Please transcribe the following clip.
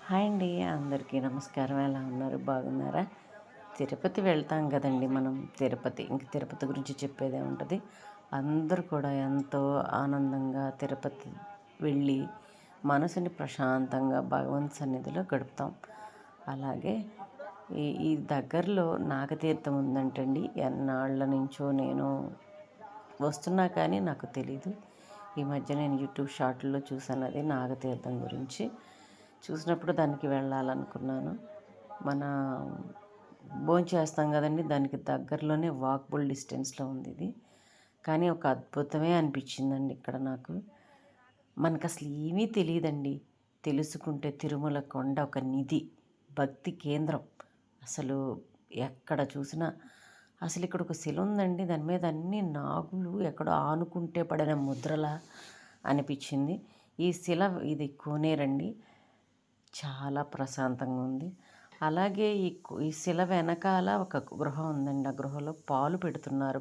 Hi అండి. అందరికీ నమస్కారం. ఎలా ఉన్నారు? బాగున్నారా? తిరుపతి వెళ్తాం కదండీ మనం. తిరుపతి గురించి చెప్పేదేముంటది. అందరూ కూడా ఎంతో ఆనందంగా తిరుపతి వెళ్ళి మనసుని ప్రశాంతంగా భగవంతు సన్నిధిలో గడుపుతాం. అలాగే ఈ దగ్గరలో నాగతీర్థం ఉందంటండి. ఎన్నాళ్ళ నుంచో నేను వస్తున్నా కానీ నాకు తెలీదు. ఈ మధ్య నేను యూట్యూబ్ షార్ట్‌లో చూసాను అది నాగతీర్థం గురించి. చూసినప్పుడు దానికి వెళ్ళాలనుకున్నాను. మన భోంచేస్తాం కదండీ! దానికి దగ్గరలోనే వాకబుల్ డిస్టెన్స్‌లో ఉంది ఇది. కానీ ఒక అద్భుతమే అనిపించిందండి ఇక్కడ నాకు. మనకసలు ఏమీ తెలీదండి. తెలుసుకుంటే తిరుమల కొండ ఒక నిధి, భక్తి కేంద్రం. అసలు ఎక్కడ చూసినా అసలిక్కడ ఒక శిల ఉందండి. దాని మీద అన్ని నాగులు ఎక్కడో ఆనుకుంటే పడిన ముద్రలా అనిపించింది. ఈ శిల ఇది కోనేరండి. చాలా ప్రశాంతంగా ఉంది. అలాగే ఈ శిల వెనకాల ఒక గృహ ఉందండి. ఆ గృహలో పాలు పెడుతున్నారు